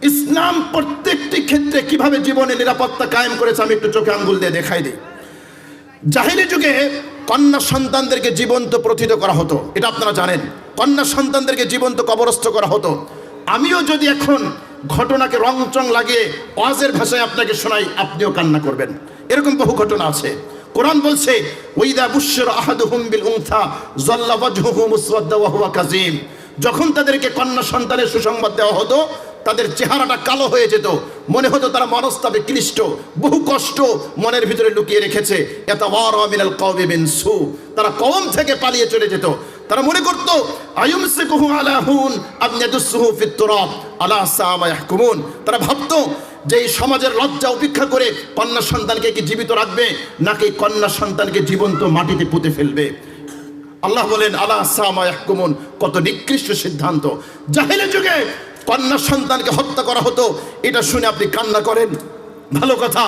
ইসলাম প্রত্যেকটি ক্ষেত্রে কিভাবে জীবনে নিরাপত্তা কায়েম করেছে আমি একটু চোখে আঙ্গুল দিয়ে দেখাই দিই। জাহিলি যুগে কন্যা সন্তানদেরকে জীবন্ত প্রথিত করা হতো, এটা আপনারা জানেন। কন্যা সন্তানদেরকে জীবন্ত কবরস্থ করা হতো। আমিও যদি এখন ঘটনাকে রংচং লাগিয়ে ওয়াজের ভাষায় আপনাকে শোনাই, আপনিও কান্না করবেন। এরকম বহু ঘটনা আছে। কোরআন বলছে, ওয়াইদা বুশরা আহাদুহুম বিল উনসা যাল্লা ওয়াজহুহু মুসওয়াদ্দা ওয়া হুয়া কাযীম। যখন তাদেরকে কন্যা সন্তানের সুসংবাদ দেওয়া হতো, তাদের চেহারাটা কালো হয়ে যেত, মনে হতো তারা মনস্তাবে ক্লিষ্ট, বহু কষ্ট মনের ভিতরে লুকিয়ে রেখেছে। ইয়াতাওয়ারা মিনাল কওমি মিন সু, তারা কওম থেকে পালিয়ে চলে যেত। তারা মনে করত আয়ুমসিকুহু আলা হুন আম ইয়াদুসুহু ফিত তুরাব আলা সা মা ইয়াহকুমুন। তারা ভাবতো যে এই সমাজের লজ্জা উপেক্ষা করে কন্যা সন্তানকে কি জীবিত রাখবে, নাকি কন্যা সন্তানকে জীবন্ত মাটিতে পুঁতে ফেলবে। আল্লাহ বলেন আলা সা মা ইয়াহকুমুন, কত নিকৃষ্ট সিদ্ধান্ত। জাহেলি যুগে কন্যা সন্তানকে হত্যা করা হতো, এটা শুনে আপনি কান্না করেন, ভালো কথা।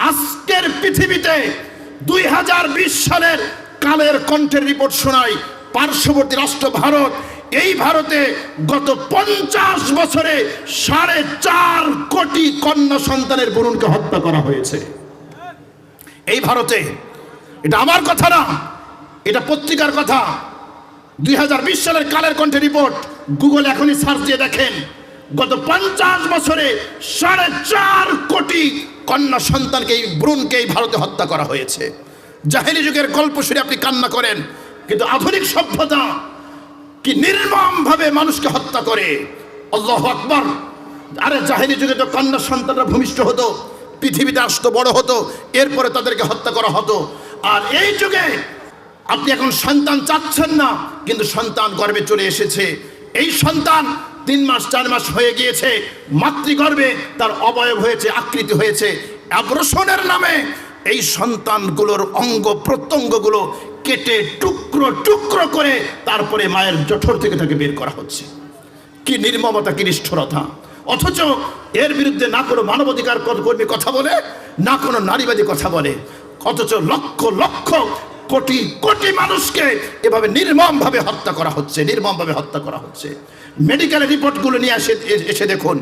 আজকের পৃথিবীতে 2020 সালের কালের কণ্ঠের রিপোর্ট শোনায়, পার্শ্ববর্তী রাষ্ট্র ভারত, এই ভারতে গত 50 বছরে 4.5 কোটি কন্যা সন্তানের ভ্রূণকে হত্যা করা হয়েছে এই ভারতে। এটা আমার কথা না, এটা পত্রিকার কথা। 2020 সালের কালের কণ্ঠে রিপোর্ট, গুগল এখনই সার্চ দিয়ে দেখেন। গত 50 বছরে 4.5 কোটি কন্যা সন্তানকে, এই ভ্রূণকে এই ভারতে হত্যা করা হয়েছে। জাহেলি যুগের গল্প শুনে আপনি কান্না করেন, কিন্তু আধুনিক সভ্যতা কি নির্মম ভাবে মানুষকে হত্যা করে। আল্লাহু আকবার। আরে জাহেলি যুগে তো কন্যা সন্তানরা ভূমিষ্ঠ হতো, পৃথিবীতে আসতো, বড় হতো, এরপরে তাদেরকে হত্যা করা হতো। আর এই যুগে আপনি এখন সন্তান চাচ্ছেন না, কিন্তু সন্তান গর্ভে চলে এসেছে। এই সন্তান 3 মাস 4 মাস হয়ে গিয়েছে, মাতৃগর্ভে তার অবয়ব হয়েছে, আকৃতি হয়েছে। অ্যাবর্শনের নামে এই সন্তানগুলোর অঙ্গ প্রত্যঙ্গগুলো কেটে টুকরো টুকরো করে তারপরে মায়ের জঠর থেকে তাকে বের করা হচ্ছে। কি নির্মমতা, কি নিষ্ঠুরতা! অথচ এর বিরুদ্ধে না কোনো মানবাধিকার কর্মী কথা বলে, না কোনো নারীবাদী কথা বলে। অথচ লক্ষ লক্ষ কোটি কোটি মানুষকে এভাবে নির্মমভাবে হত্যা করা হচ্ছে, নির্মমভাবে হত্যা করা হচ্ছে। মেডিকেলের রিপোর্টগুলো নিয়ে এসে দেখুন,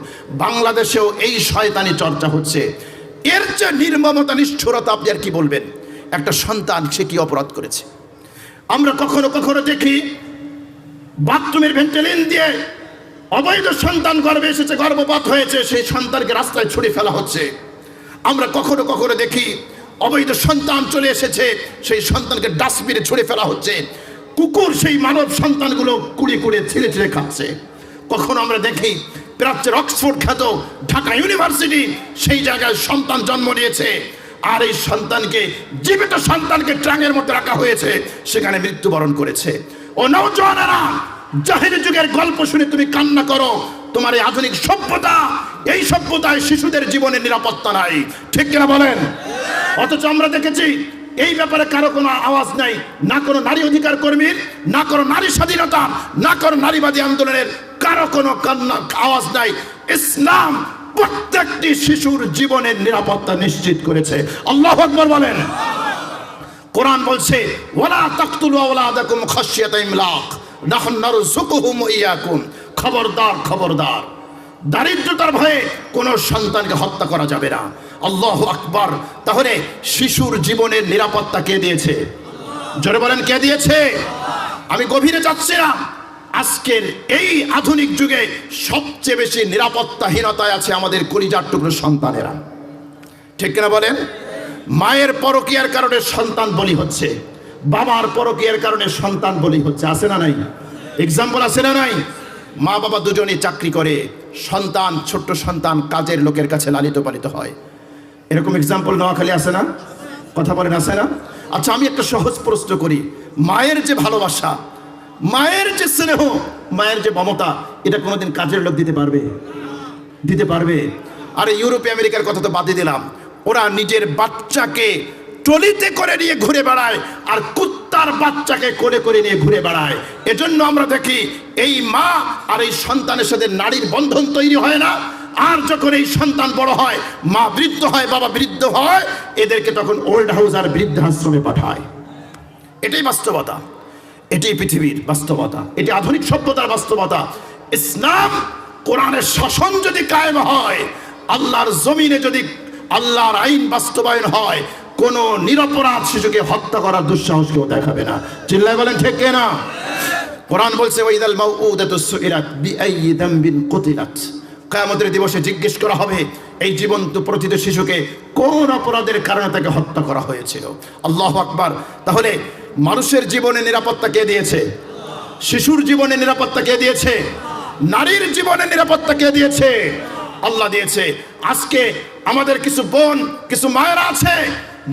বাংলাদেশেও এই শয়তানি চর্চা হচ্ছে। এর যে নির্মমতা, নিষ্ঠুরতা, আপনি আর কি বলবেন? একটা সন্তান সে কি অপরাধ করেছে? আমরা কখনো কখনো দেখি বাথরুমের ভেন্টিলেশন দিয়ে অবৈধ সন্তান গর্ভে এসেছে, গর্ভপাত হয়েছে, সেই সন্তানকে রাস্তায় ছুঁড়ে ফেলা হচ্ছে। আমরা কখনো কখনো দেখি অবৈধ সন্তান চলে এসেছে, সেই সন্তানকে ডাস্টবিনে ছুঁড়ে ফেলা হচ্ছে। কুকুর সেই মানব সন্তানগুলো কুড়িয়ে কুড়িয়ে ছিঁড়ে ছিঁড়ে খাচ্ছে। কখনো আমরা দেখি প্রাচ্যের অক্সফোর্ড খ্যাত ঢাকা ইউনিভার্সিটি, সেই জায়গায় সন্তান জন্ম নিয়েছে, আর এই সন্তানকে, জীবিত সন্তানকে ট্রাঙ্কের মধ্যে রাখা হয়েছে, সেখানে মৃত্যুবরণ করেছে। ও নওজওয়ানেরা, জাহেলি যুগের গল্প শুনে তুমি কান্না করো। তোমার এই আধুনিক সভ্যতা, এই সভ্যতায় শিশুদের জীবনের নিরাপত্তা নাই, ঠিক কিনা বলেন? অথচ আমরা দেখেছি এই ব্যাপারে কারো কোনো আওয়াজ নাই, না কোনো নারী অধিকার কর্মীর, না কোনো নারী স্বাধীনতা, না কোনো নারীবাদী আন্দোলনের কারো কোনো আওয়াজ নাই। ইসলাম প্রত্যেকটি শিশুর জীবনের নিরাপত্তা নিশ্চিত করেছে। আল্লাহু আকবার বলেন। কোরআন বলছে, ওয়ালা তাকতুলু আওলাদাকুম খাশিয়াতা ইমলাক নাহনু নারযুকুহুম ওয়া ইয়াকুম। খবরদার, খবরদার, দারিদ্রতার ভয়ে কোনো সন্তানকে হত্যা করা যাবে না। আল্লাহু আকবার। তাহলে শিশুর জীবনের নিরাপত্তা কে দিয়েছে? জোরে বলেন, কে দিয়েছে? আমি গভীরে যাচ্ছি না। আজকের এই আধুনিক যুগে সবচেয়ে বেশি নিরাপত্তাহীনতায় আছে আমাদের কলিজার টুকরো সন্তানেরা, ঠিক কিনা বলেন? মায়ের পরকীয়ার কারণে সন্তান বলি হচ্ছে, বাবার পরকীয়ার কারণে সন্তান বলি হচ্ছে। আছে না নাই? এক্সাম্পল আছে না নাই? মা বাবা দুজনেই চাকরি করে, সন্তান, ছোট্ট সন্তান কাজের লোকের কাছে লালিত পালিত হয়। এরকম এক্সাম্পল নোয়াখালী আছে না? কথা বলেন, আছে না? আচ্ছা, আমি একটা সহজ প্রশ্ন করি। মায়ের যে ভালোবাসা, মায়ের যে স্নেহ, মায়ের যে মমতা, এটা কোনোদিন কাজের লোক দিতে পারবে? দিতে পারবে? আরে ইউরোপে আমেরিকার কথা তো বাদই দিলাম, ওরা নিজের বাচ্চাকে ট্রলিতে করে নিয়ে ঘুরে বেড়ায়, আর কুত্তার বাচ্চাকে কোলে করে নিয়ে ঘুরে বেড়ায়। এজন্য আমরা দেখি এই মা আর এই সন্তানের সাথে নারীর বন্ধন তৈরি হয় না। আর যখন এই সন্তান বড় হয়, মা বৃদ্ধ হয়, বাবা বৃদ্ধ হয়, এদেরকে তখন ওল্ড হাউস আর বৃদ্ধাশ্রমে পাঠায়। এটাই বাস্তবতা, এটাই পৃথিবীর বাস্তবতা, এটি আধুনিক সভ্যতার বাস্তবতা। ইসলাম কোরআনের শাসন যদি কায়েম হয়, আল্লাহর জমিনে যদি আল্লাহর আইন বাস্তবায়ন হয়, কোন নিরপরাধ শিশুকে হত্যা করার দুঃসাহস কেউ দেখাবে না। চিল্লায় বলেন ঠিক কিনা? কোরআন বলছে ওয়াইদাল মাউউদাতু সুইরাত বিআইয়ি যামবিন কুতিলাত, কিয়ামতের দিবসে জিজ্ঞেস করা হবে এই জীবন্ত প্রথিত শিশুকে কোন অপরাধের কারণে তাকে হত্যা করা হয়েছিল। আল্লাহু আকবার। তাহলে মানুষের জীবনে নিরাপত্তা কে দিয়েছে? শিশুর জীবনে নিরাপত্তা কে দিয়েছে? নারীর জীবনে নিরাপত্তা কে দিয়েছে? আল্লাহ দিয়েছে। আজকে আমাদের কিছু বোন, কিছু মায়েরা আছে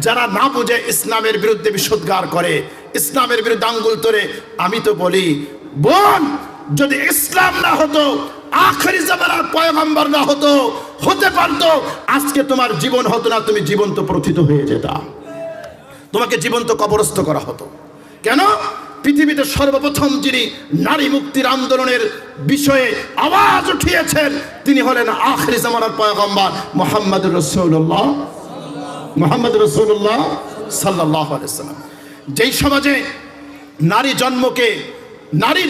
যারা না বুঝে ইসলামের বিরুদ্ধে বিষোদ্গার করে, ইসলামের বিরুদ্ধে আঙ্গুল তোলে। আমি তো বলি, বোন, যদি ইসলাম না হতো, আখেরি জামানার পয়গম্বর না হতো, হতে পারতো আজকে তোমার জীবন হতো না, তুমি জীবন্ত প্রথিত হয়ে যেতা, তোমাকে জীবন্ত কবরস্থ করা হতো। কেন? পৃথিবীতে সর্বপ্রথম যিনি নারী মুক্তির আন্দোলনের বিষয়ে আওয়াজ উঠিয়েছেন তিনি হলেন আখেরি জামানার পয়গম্বর মুহাম্মদুর রাসূলুল্লাহ, মুহাম্মদুর রাসূলুল্লাহ সাল্লাল্লাহু আলাইহি ওয়াসাল্লাম। যেই সমাজে নারী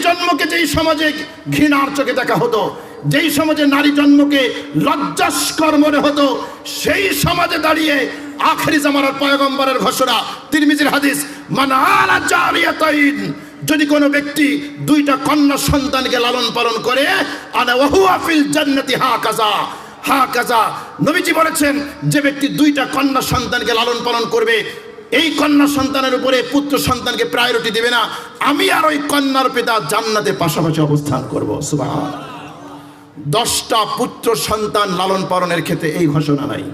জন্মকে যেই সমাজে ঘৃণার চোখে দেখা হতো, যেই সমাজে নারী জন্মকে লজ্জাস্কর মনে হতো, সেই সমাজে দাঁড়িয়ে আখেরি জামানার পয়গম্বরের ঘোষণা, তিরমিজির হাদিস, মান আলা জারিয়াতাইন, যদি কোনো ব্যক্তি দুইটা কন্যা সন্তানকে লালন পালন করে, আনা ওয়া হুয়া ফিল জান্নাতি হাকাযা, নবীজি বলেছেন যে ব্যক্তি দুইটা কন্যা সন্তানকে লালন পালন করবে, এই কন্যা সন্তানের উপরে পুত্র সন্তানকে প্রায়োরিটি দিবে না, আমি আর ওই কন্যার পিতা জান্নাতে পাশাপাশি অবস্থান করব। সুবহানাল্লাহ। 10টা পুত্র সন্তান লালন পালনের ক্ষেত্রে এই ঘোষণা নাই।